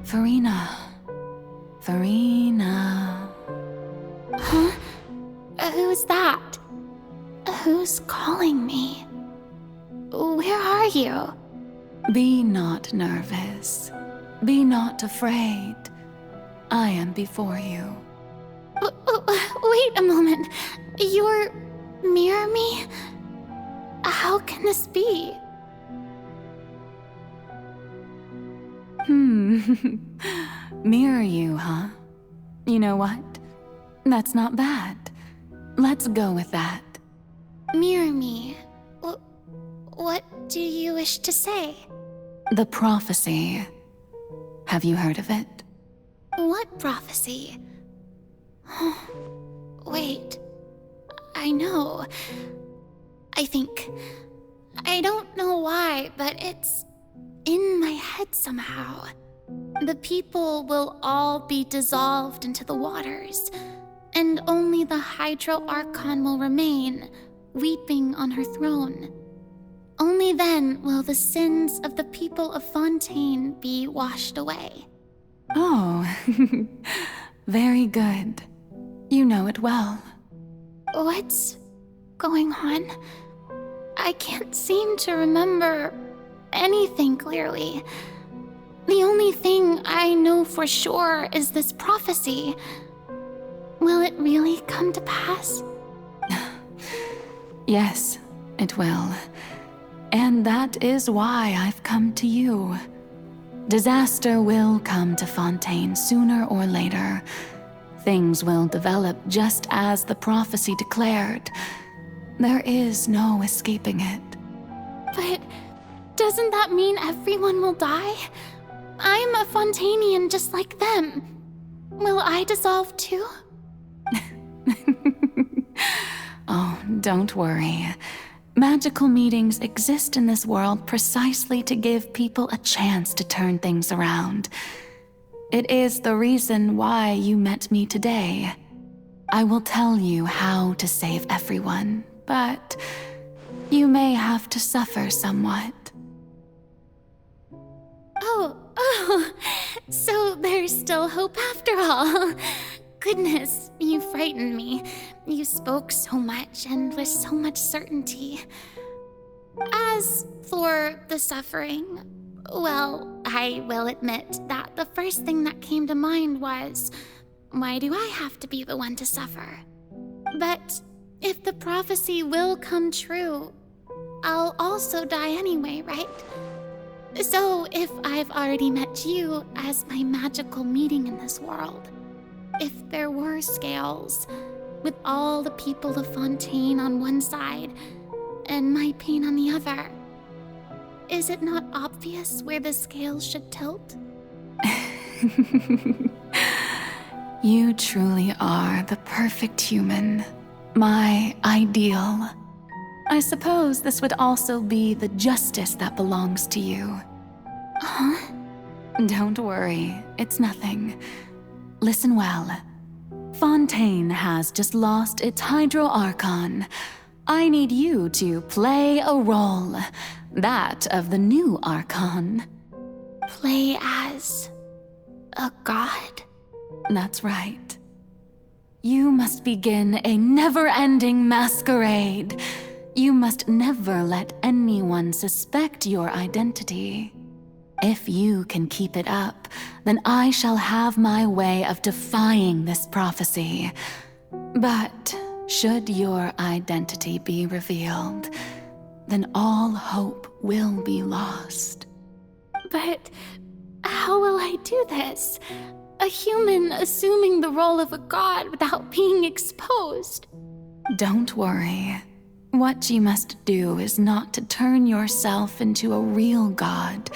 Furina. Furina. Huh? Who's that? Who's calling me? Where are you? Be not nervous. Be not afraid. I am before you. Wait a moment. You're near me? How can this be? Mirror you, huh? You know what? That's not bad. Let's go with that. Mirror me? What do you wish to say? The prophecy. Have you heard of it? What prophecy? Wait. I know. I think. I don't know why, but it's in my head somehow. The people will all be dissolved into the waters, and only the Hydro Archon will remain, weeping on her throne. Only then will the sins of the people of Fontaine be washed away. Oh, very good. You know it well. What's going on? I can't seem to remember anything clearly. The only thing I know for sure is this prophecy. Will it really come to pass? Yes, it will. And that is why I've come to you. Disaster will come to Fontaine sooner or later. Things will develop just as the prophecy declared. There is no escaping it. But doesn't that mean everyone will die? I'm a Fontainian just like them. Will I dissolve too? Oh, don't worry. Magical meetings exist in this world precisely to give people a chance to turn things around. It is the reason why you met me today. I will tell you how to save everyone, but you may have to suffer somewhat. Oh, so there's still hope after all. Goodness, you frightened me. You spoke so much and with so much certainty. As for the suffering, well, I will admit that the first thing that came to mind was, why do I have to be the one to suffer? But if the prophecy will come true, I'll also die anyway, right? So if I've already met you as my magical meeting in this world, if there were scales, with all the people of Fontaine on one side and my pain on the other, is it not obvious where the scales should tilt? You truly are the perfect human, my ideal. I suppose this would also be the justice that belongs to you. Huh? Don't worry, it's nothing. Listen well. Fontaine has just lost its Hydro Archon. I need you to play a role, that of the new Archon. Play as a god? That's right. You must begin a never-ending masquerade. You must never let anyone suspect your identity. If you can keep it up, then I shall have my way of defying this prophecy. But should your identity be revealed, then all hope will be lost. But how will I do this? A human assuming the role of a god without being exposed. Don't worry. What you must do is not to turn yourself into a real god.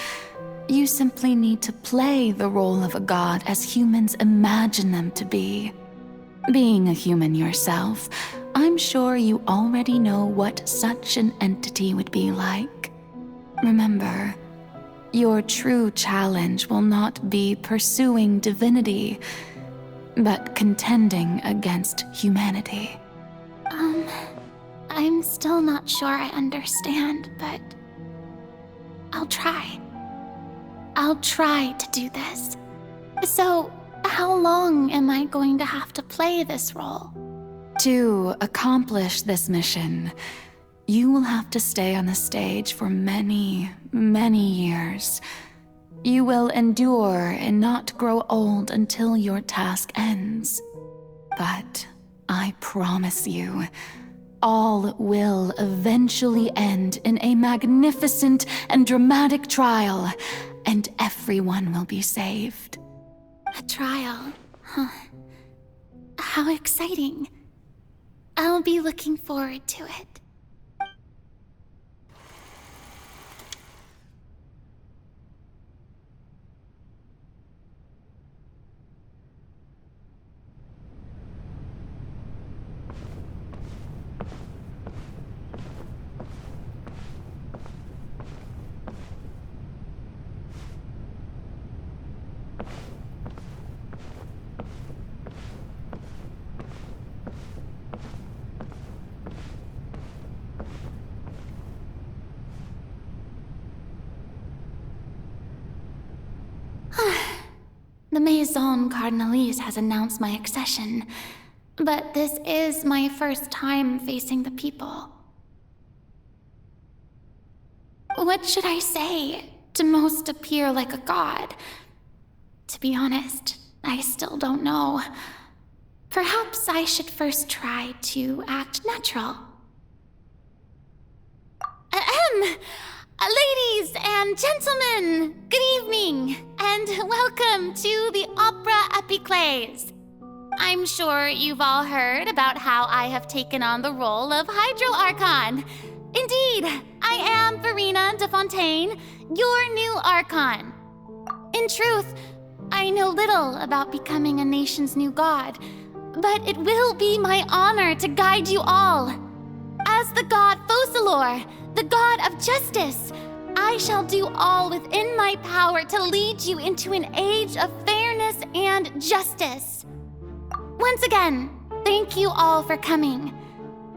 You simply need to play the role of a god as humans imagine them to be. Being a human yourself, I'm sure you already know what such an entity would be like. Remember, your true challenge will not be pursuing divinity, but contending against humanity. I'm still not sure I understand, but I'll try. I'll try to do this. So, how long am I going to have to play this role? To accomplish this mission, you will have to stay on the stage for many, many years. You will endure and not grow old until your task ends. But I promise you, all will eventually end in a magnificent and dramatic trial, and everyone will be saved. A trial, huh? How exciting. I'll be looking forward to it. The Maison Cardinalise has announced my accession, but this is my first time facing the people. What should I say to most appear like a god? To be honest, I still don't know. Perhaps I should first try to act natural. Ladies and gentlemen, good evening, and welcome to the Opera Epiclese. I'm sure you've all heard about how I have taken on the role of Hydro-Archon. Indeed, I am Furina de Fontaine, your new Archon. In truth, I know little about becoming a nation's new god, but it will be my honor to guide you all. As the god Focalor, the god of justice, I shall do all within my power to lead you into an age of fairness and justice. Once again, thank you all for coming.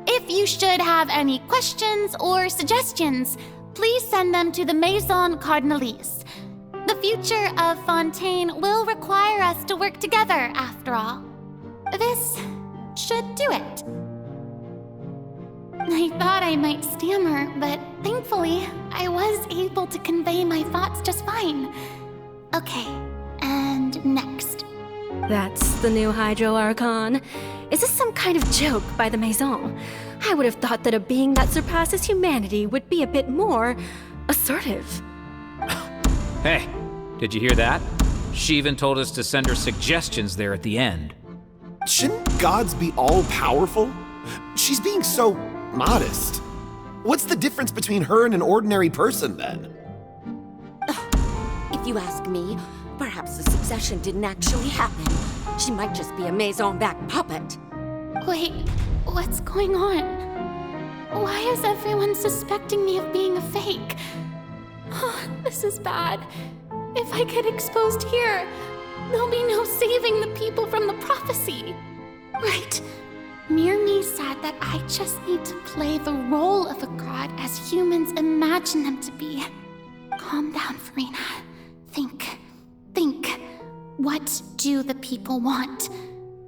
If you should have any questions or suggestions, please send them to the Maison Cardinalise. The future of Fontaine will require us to work together, after all. This should do it. I thought I might stammer, but thankfully, I was able to convey my thoughts just fine. Okay, and next. That's the new Hydro-Archon. Is this some kind of joke by the Maison? I would have thought that a being that surpasses humanity would be a bit more assertive. Hey, did you hear that? She even told us to send her suggestions there at the end. Shouldn't gods be all-powerful? She's being so modest. What's the difference between her and an ordinary person, then? If you ask me, perhaps the succession didn't actually happen. She might just be a Maison-back puppet. Wait, what's going on? Why is everyone suspecting me of being a fake? Oh, this is bad. If I get exposed here, there'll be no saving the people from the prophecy. Right. Mirmi said that I just need to play the role of a god as humans imagine them to be. Calm down, Furina. Think. What do the people want?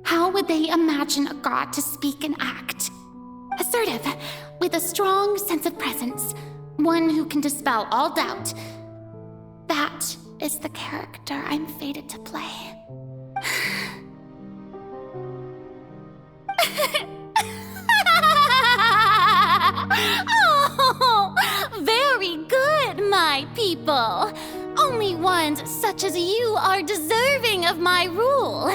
How would they imagine a god to speak and act? Assertive, with a strong sense of presence. One who can dispel all doubt. That is the character I'm fated to play. Oh, very good, my people. Only ones such as you are deserving of my rule.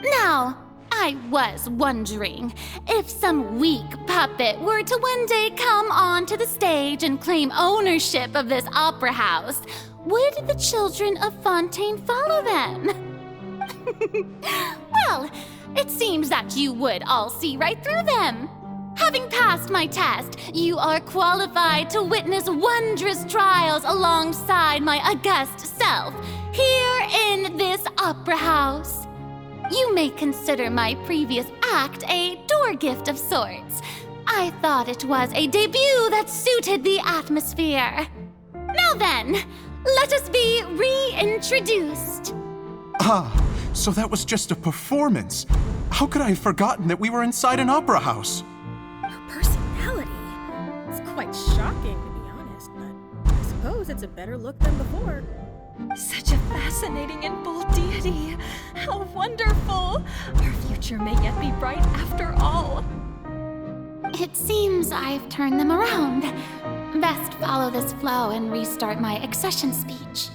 Now, I was wondering if some weak puppet were to one day come onto the stage and claim ownership of this opera house, would the children of Fontaine follow them? Well, it seems that you would all see right through them. Having passed my test, you are qualified to witness wondrous trials alongside my august self, here in this opera house. You may consider my previous act a door gift of sorts. I thought it was a debut that suited the atmosphere. Now then, let us be reintroduced. So that was just a performance. How could I have forgotten that we were inside an opera house? Her personality. It's quite shocking, to be honest, but I suppose it's a better look than before. Such a fascinating and bold deity. How wonderful! Our future may yet be bright after all. It seems I've turned them around. Best follow this flow and restart my accession speech.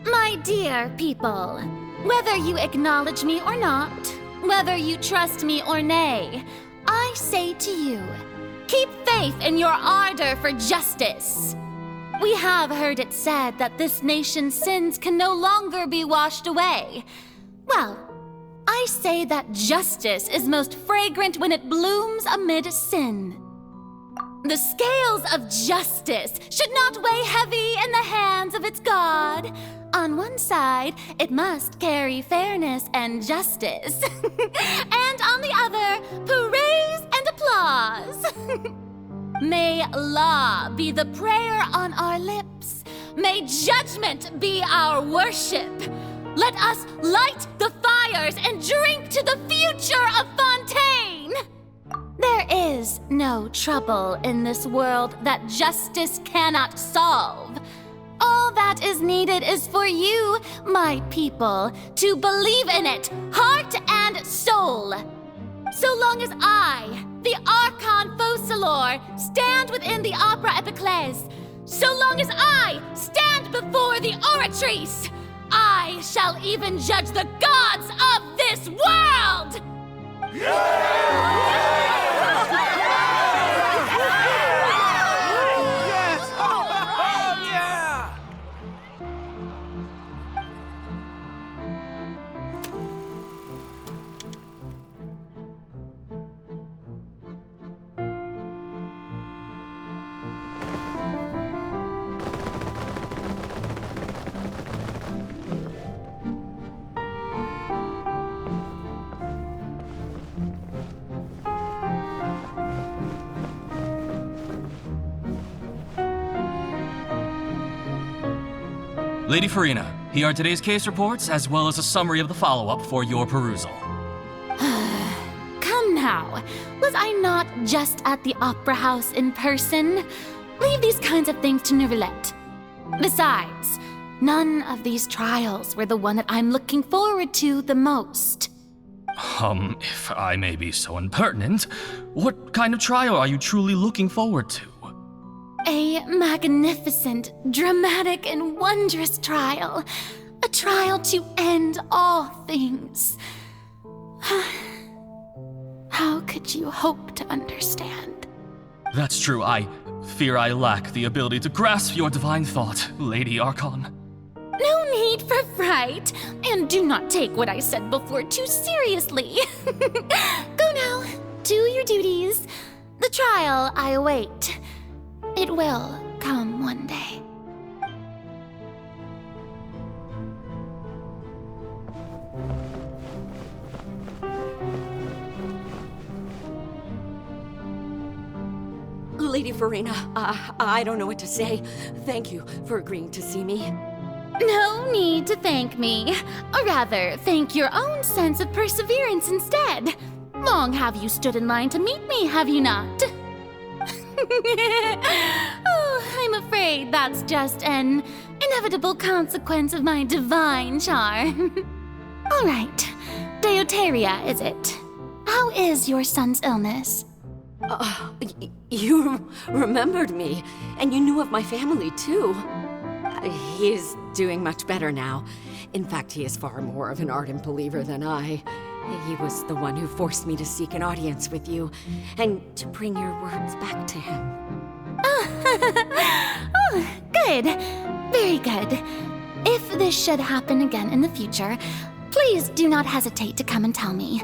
My dear people, whether you acknowledge me or not, whether you trust me or nay, I say to you, keep faith in your ardor for justice. We have heard it said that this nation's sins can no longer be washed away. Well, I say that justice is most fragrant when it blooms amid sin. The scales of justice should not weigh heavy in the hands of its God. On one side, it must carry fairness and justice. And on the other, praise and applause. May law be the prayer on our lips. May judgment be our worship. Let us light the fires and drink to the future of Fontaine. There is no trouble in this world that justice cannot solve. All that is needed is for you, my people, to believe in it, heart and soul. So long as I, the Archon Focalor, stand within the Opera Epiclese, so long as I stand before the Oratrice, I shall even judge the gods of this world! Lady Furina, here are today's case reports, as well as a summary of the follow-up for your perusal. Come now, was I not just at the Opera House in person? Leave these kinds of things to Neuvillette. Besides, none of these trials were the one that I'm looking forward to the most. If I may be so impertinent, what kind of trial are you truly looking forward to? A magnificent, dramatic, and wondrous trial. A trial to end all things. How could you hope to understand? That's true. I fear I lack the ability to grasp your divine thought, Lady Archon. No need for fright, and do not take what I said before too seriously. Go now, do your duties. The trial I await. It will come one day. Lady Furina, I don't know what to say. Thank you for agreeing to see me. No need to thank me. Or rather, thank your own sense of perseverance instead. Long have you stood in line to meet me, have you not? Oh, I'm afraid that's just an inevitable consequence of my divine charm. All right, Deoteria, is it? How is your son's illness? You remembered me, and you knew of my family, too. He is doing much better now. In fact, he is far more of an ardent believer than I. He was the one who forced me to seek an audience with you, and to bring your words back to him. Oh, good. Very good. If this should happen again in the future, please do not hesitate to come and tell me.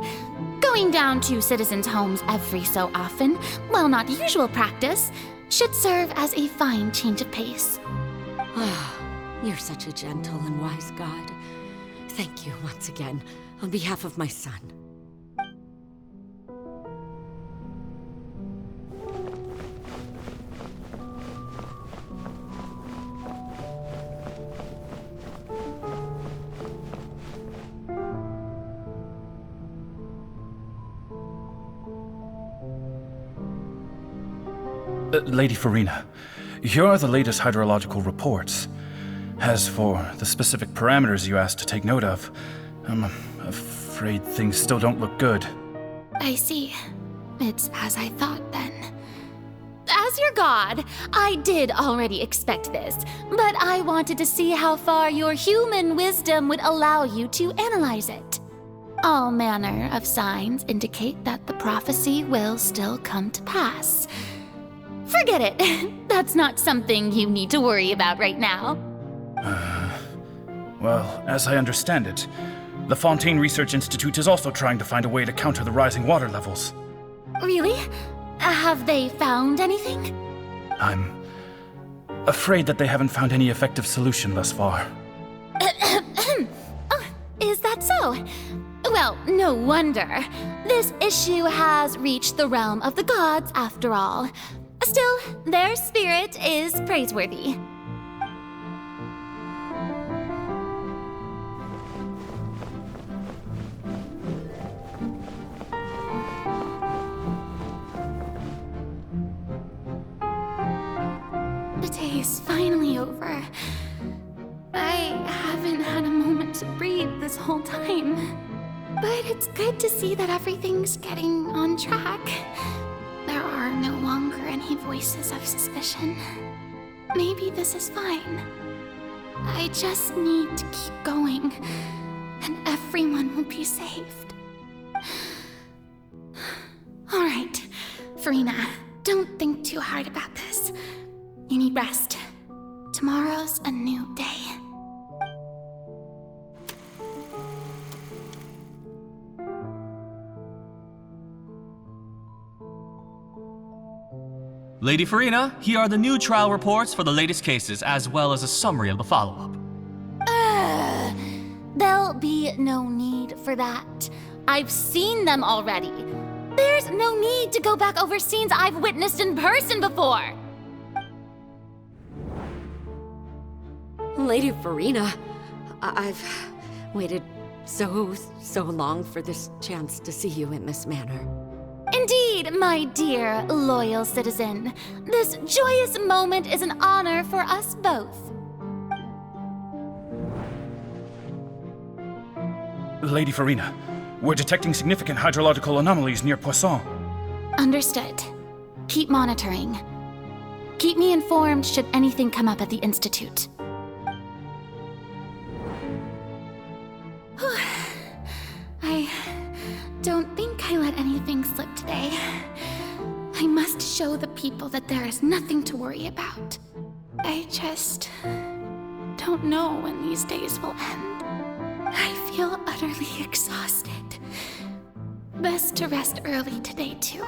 Going down to citizens' homes every so often, while not usual practice, should serve as a fine change of pace. You're such a gentle and wise God. Thank you once again, on behalf of my son. Lady Furina, here are the latest hydrological reports. As for the specific parameters you asked to take note of, I'm afraid things still don't look good. I see. It's as I thought then. As your god, I did already expect this, but I wanted to see how far your human wisdom would allow you to analyze it. All manner of signs indicate that the prophecy will still come to pass. Forget it. That's not something you need to worry about right now. Well, as I understand it, the Fontaine Research Institute is also trying to find a way to counter the rising water levels. Really? Have they found anything? I'm afraid that they haven't found any effective solution thus far. Oh, is that so? Well, no wonder. This issue has reached the realm of the gods, after all. Still, their spirit is praiseworthy. The day is finally over. I haven't had a moment to breathe this whole time. But it's good to see that everything's getting on track. There are no longer any voices of suspicion. Maybe this is fine. I just need to keep going, and everyone will be saved. All right, Furina, don't think too hard about this. You need rest. Tomorrow's a new day. Lady Furina, here are the new trial reports for the latest cases, as well as a summary of the follow-up. There'll be no need for that. I've seen them already. There's no need to go back over scenes I've witnessed in person before. Lady Furina, I've waited so long for this chance to see you in this manner. Indeed, my dear, loyal citizen. This joyous moment is an honor for us both. Lady Furina, we're detecting significant hydrological anomalies near Poisson. Understood. Keep monitoring. Keep me informed should anything come up at the Institute. I don't think I let anything slip today. I must show the people that there is nothing to worry about. I just don't know when these days will end. I feel utterly exhausted. Best to rest early today, too.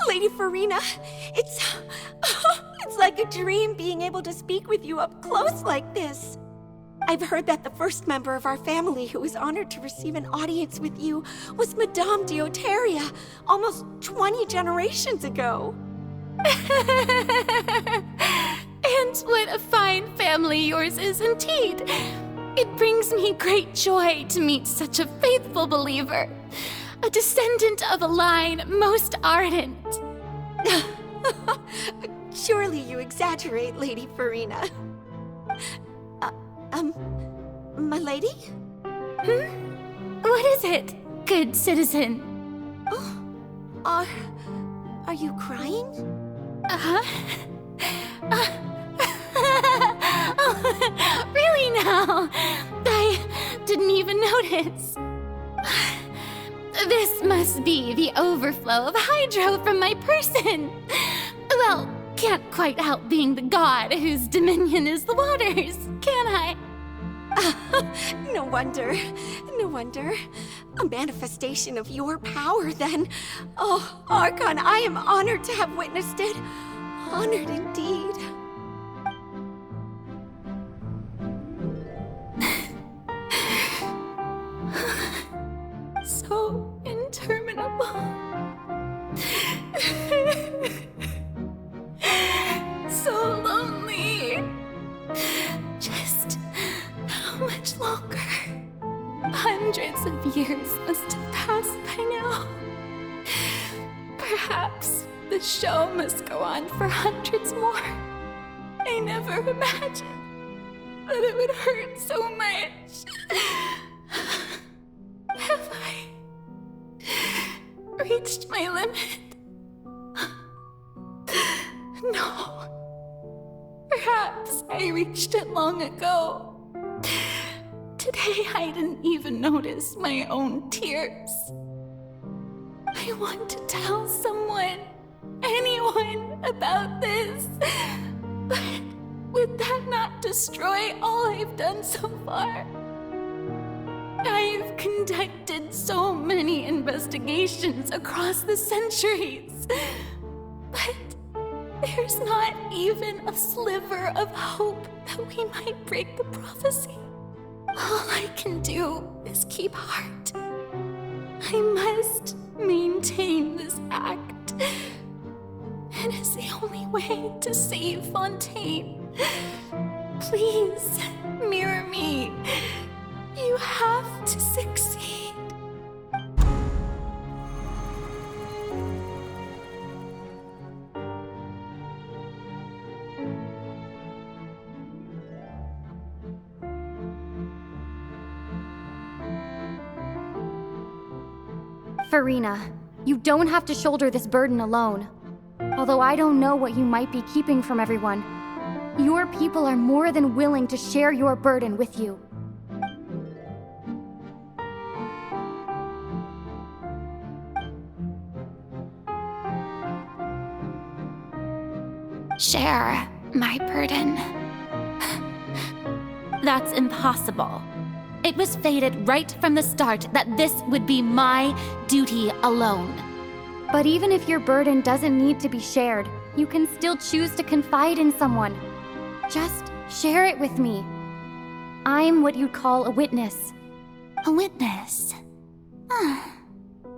Lady Furina, it's like a dream being able to speak with you up close like this. I've heard that the first member of our family who was honored to receive an audience with you was Madame Dioteria, almost 20 generations ago. And what a fine family yours is indeed. It brings me great joy to meet such a faithful believer. A descendant of a line most ardent. Surely you exaggerate, Lady Furina. My lady? What is it, good citizen? Oh, are you crying? Oh, really now? I didn't even notice. This must be the overflow of hydro from my person. Well, can't quite help being the god whose dominion is the waters, can I? No wonder. No wonder. A manifestation of your power, then. Oh, Archon, I am honored to have witnessed it. Honored indeed. So interminable. So lonely. Just how much longer? Hundreds of years must have passed by now. Perhaps the show must go on for hundreds more. I never imagined that it would hurt so much. Have I reached my limit? No. Perhaps I reached it long ago. Today I didn't even notice my own tears. I want to tell someone, anyone, about this. But would that not destroy all I've done so far? I've conducted so many investigations across the centuries. But there's not even a sliver of hope that we might break the prophecy. All I can do is keep heart. I must maintain this act. It is the only way to save Fontaine. Please, mirror me. You have to succeed. Furina, you don't have to shoulder this burden alone. Although I don't know what you might be keeping from everyone, your people are more than willing to share your burden with you. Share my burden. That's impossible. It was fated right from the start that this would be my duty alone. But even if your burden doesn't need to be shared, you can still choose to confide in someone. Just share it with me. I'm what you'd call a witness. A witness?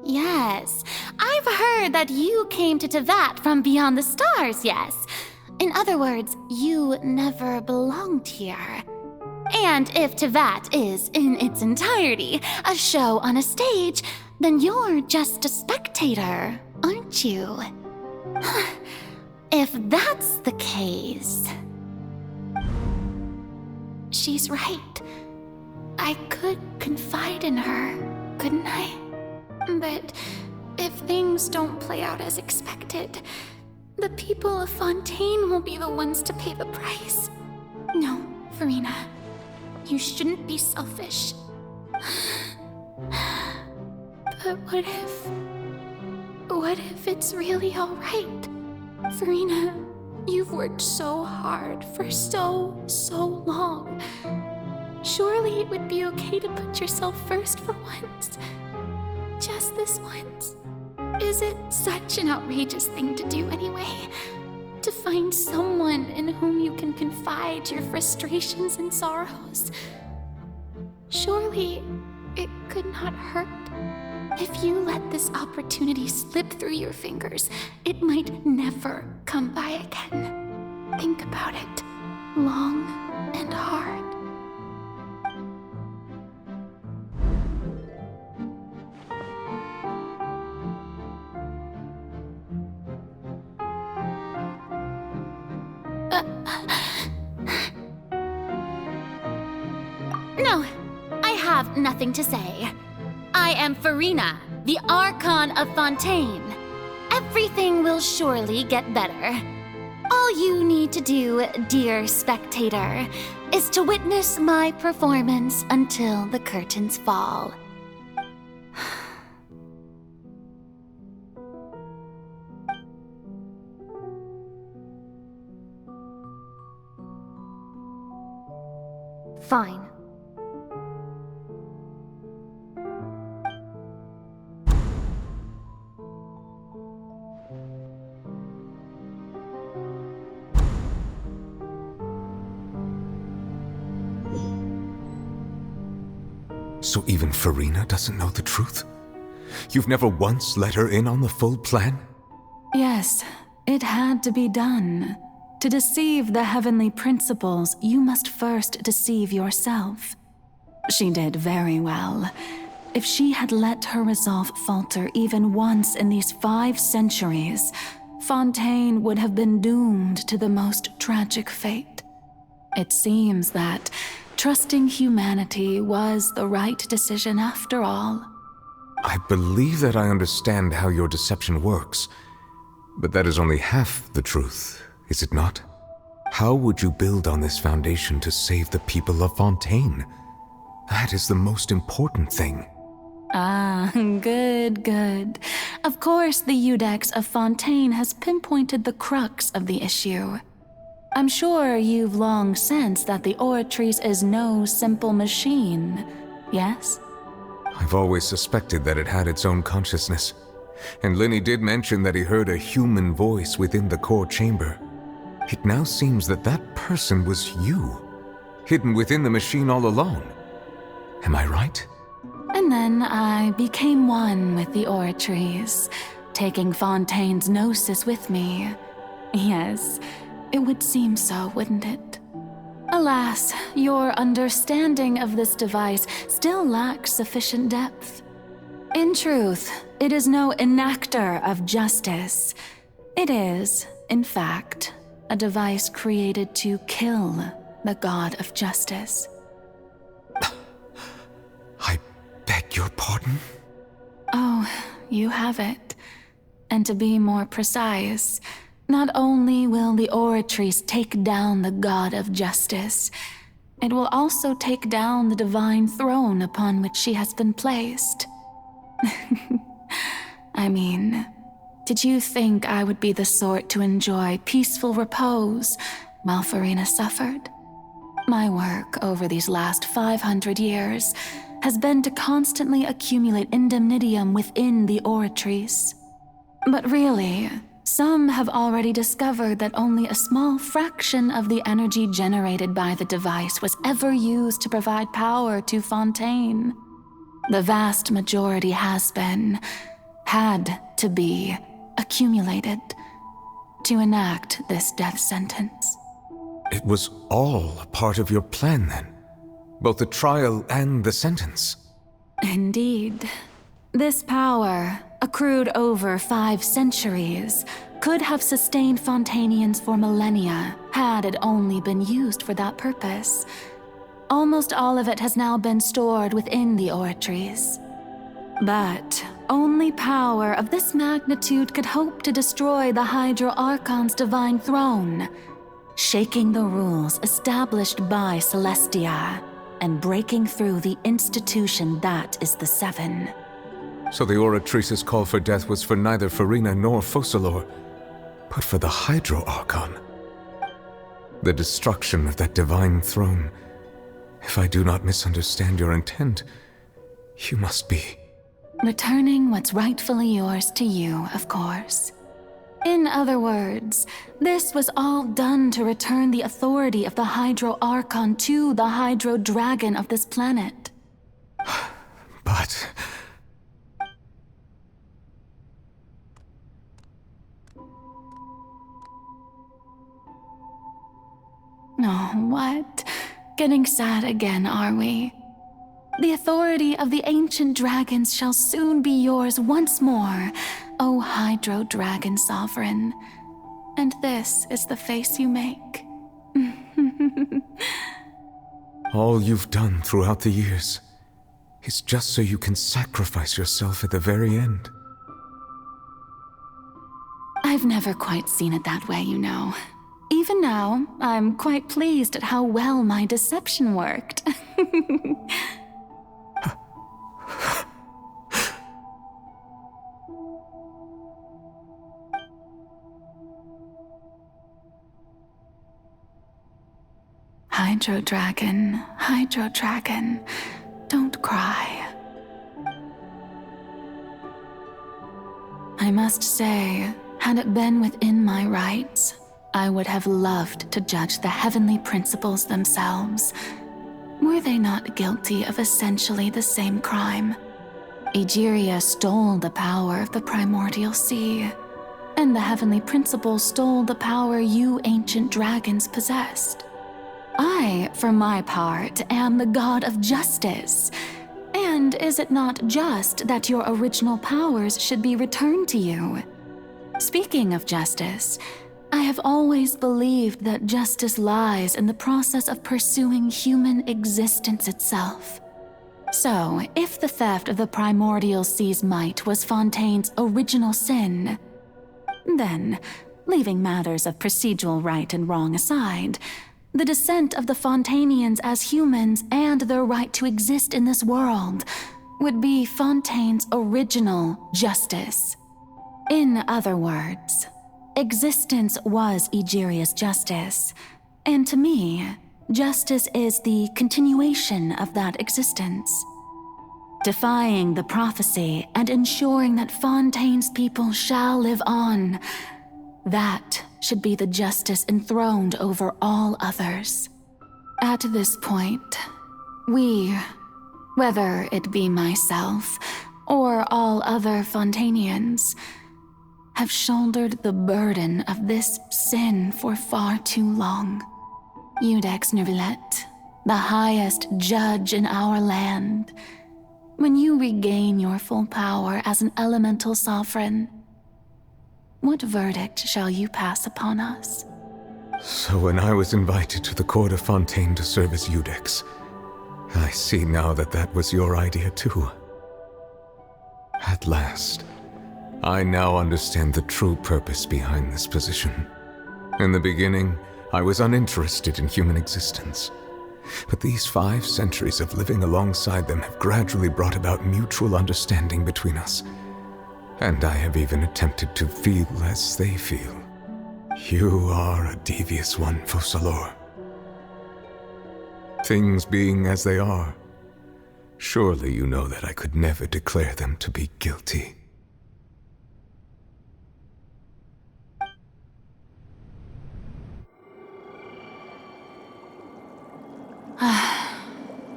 Yes, I've heard that you came to Tevat from beyond the stars, yes. In other words, you never belonged here. And if Tevat is, in its entirety, a show on a stage, then you're just a spectator, aren't you? If that's the case... She's right. I could confide in her, couldn't I? But if things don't play out as expected, the people of Fontaine will be the ones to pay the price. No, Furina. You shouldn't be selfish. But what if it's really all right? Furina, you've worked so hard for so long. Surely it would be okay to put yourself first for once. Just this once. Is it such an outrageous thing to do anyway? To find someone in whom you can confide your frustrations and sorrows. Surely it could not hurt. If you let this opportunity slip through your fingers, it might never come by again. Think about it long and hard. No, I have nothing to say. I am Furina, the Archon of Fontaine. Everything will surely get better. All you need to do, dear spectator, is to witness my performance until the curtains fall. Fine. So even Furina doesn't know the truth? You've never once let her in on the full plan? Yes, it had to be done. To deceive the heavenly principles, you must first deceive yourself. She did very well. If she had let her resolve falter even once in these 5 centuries, Fontaine would have been doomed to the most tragic fate. It seems that trusting humanity was the right decision after all. I believe that I understand how your deception works, but that is only half the truth, is it not? How would you build on this foundation to save the people of Fontaine? That is the most important thing. Ah, good. Of course, the Iudex of Fontaine has pinpointed the crux of the issue. I'm sure you've long sensed that the Oratrice is no simple machine, yes? I've always suspected that it had its own consciousness, and Lenny did mention that he heard a human voice within the core chamber. It now seems that that person was you, hidden within the machine all along. Am I right? And then I became one with the Oratrice, taking Fontaine's gnosis with me. Yes, it would seem so, wouldn't it? Alas, your understanding of this device still lacks sufficient depth. In truth, it is no enactor of justice. It is, in fact, a device created to kill the god of justice. I beg your pardon? Oh, you have it. And to be more precise, not only will the Oratrice take down the god of justice, it will also take down the divine throne upon which she has been placed. I mean, did you think I would be the sort to enjoy peaceful repose while Furina suffered? My work over these last 500 years has been to constantly accumulate indemnitium within the Oratrice. But really, some have already discovered that only a small fraction of the energy generated by the device was ever used to provide power to Fontaine. The vast majority had to be, accumulated to enact this death sentence. It was all a part of your plan then? Both the trial and the sentence? Indeed. This power, accrued over 5 centuries, could have sustained Fontainians for millennia had it only been used for that purpose. Almost all of it has now been stored within the Oratrice. But only power of this magnitude could hope to destroy the Hydro Archon's divine throne, shaking the rules established by Celestia and breaking through the institution that is the Seven. So the Oratrice's call for death was for neither Furina nor Focalor, but for the Hydro Archon. The destruction of that divine throne. If I do not misunderstand your intent, you must be... returning what's rightfully yours to you, of course. In other words, this was all done to return the authority of the Hydro Archon to the Hydro Dragon of this planet. But... Oh, what? Getting sad again, are we? The authority of the ancient dragons shall soon be yours once more, O Hydro Dragon Sovereign. And this is the face you make. all you've done throughout the years is just so you can sacrifice yourself at the very end. I've never quite seen it that way, you know. Even now, I'm quite pleased at how well my deception worked. Hydro Dragon, don't cry. I must say, had it been within my rights, I would have loved to judge the heavenly principles themselves. were they not guilty of essentially the same crime? Egeria stole the power of the primordial sea, and the heavenly principle stole the power you ancient dragons possessed. I, for my part, am the god of justice. And is it not just that your original powers should be returned to you? Speaking of justice, I have always believed that justice lies in the process of pursuing human existence itself. So, if the theft of the primordial sea's might was Fontaine's original sin, then, leaving matters of procedural right and wrong aside, the descent of the Fontanians as humans and their right to exist in this world would be Fontaine's original justice. In other words, existence was Egeria's justice, and to me, justice is the continuation of that existence. Defying the prophecy and ensuring that Fontaine's people shall live on, that should be the justice enthroned over all others. At this point, we, whether it be myself or all other Fontanians, have shouldered the burden of this sin for far too long. Iudex Nervillet, the highest judge in our land, when you regain your full power as an elemental sovereign, what verdict shall you pass upon us? So when I was invited to the court of Fontaine to serve as Iudex, I see now that that was your idea too. At last, I now understand the true purpose behind this position. In the beginning, I was uninterested in human existence. But these 5 centuries of living alongside them have gradually brought about mutual understanding between us. And I have even attempted to feel as they feel. You are a devious one, Focalors. Things being as they are, surely you know that I could never declare them to be guilty.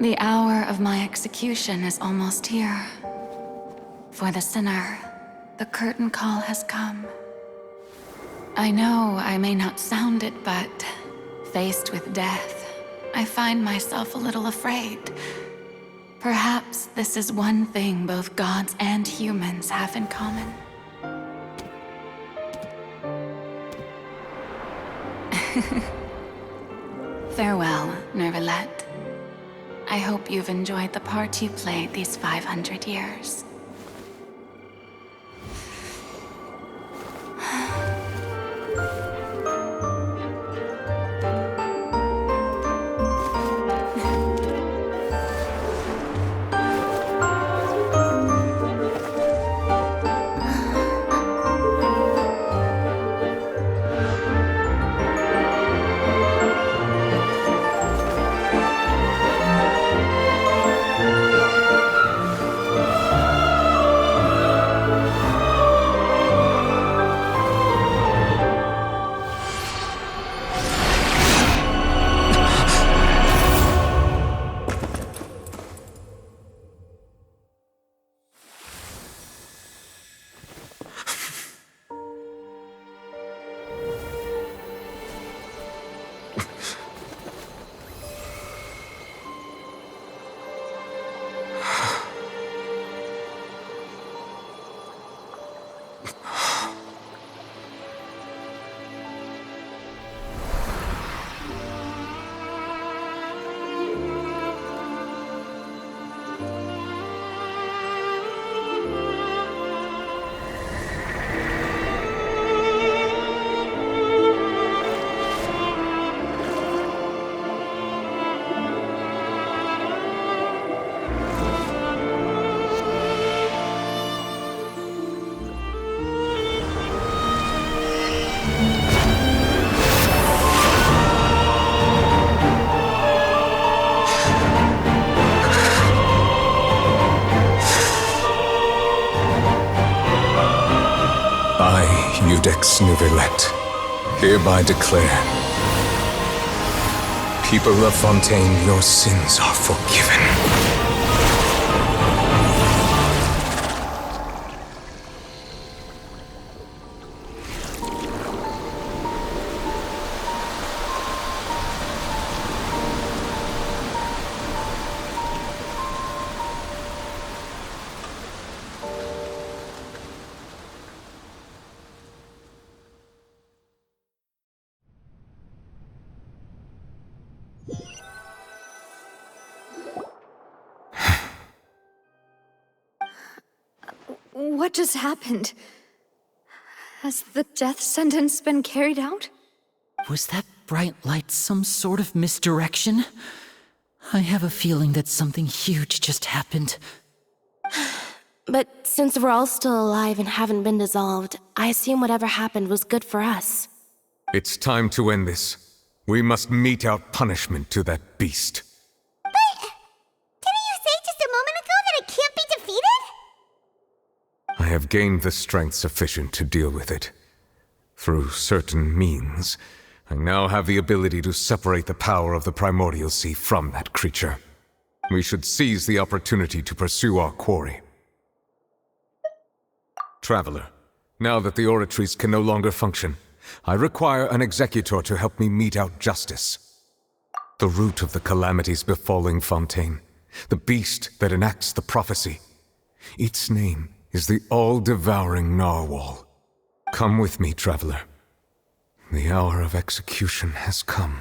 The hour of my execution is almost here. For the sinner, the curtain call has come. I know I may not sound it, but faced with death, I find myself a little afraid. Perhaps this is one thing both gods and humans have in common. Farewell, Nervillet. I hope you've enjoyed the part you played these 500 years. Iudex Nervillet, hereby declare People of Fontaine, your sins are forgiven. What just happened? Has the death sentence been carried out? Was that bright light some sort of misdirection? I have a feeling that something huge just happened. But since we're all still alive and haven't been dissolved, I assume whatever happened was good for us. It's time to end this. We must mete out punishment to that beast. Didn't you say just a moment ago that it can't be defeated? I have gained the strength sufficient to deal with it. Through certain means, I now have the ability to separate the power of the Primordial Sea from that creature. We should seize the opportunity to pursue our quarry. Traveler, now that the oratories can no longer function, I require an executor to help me mete out justice. The root of the calamities befalling Fontaine, the beast that enacts the prophecy. Its name is the all-devouring Narwhal. Come with me, traveler. The hour of execution has come.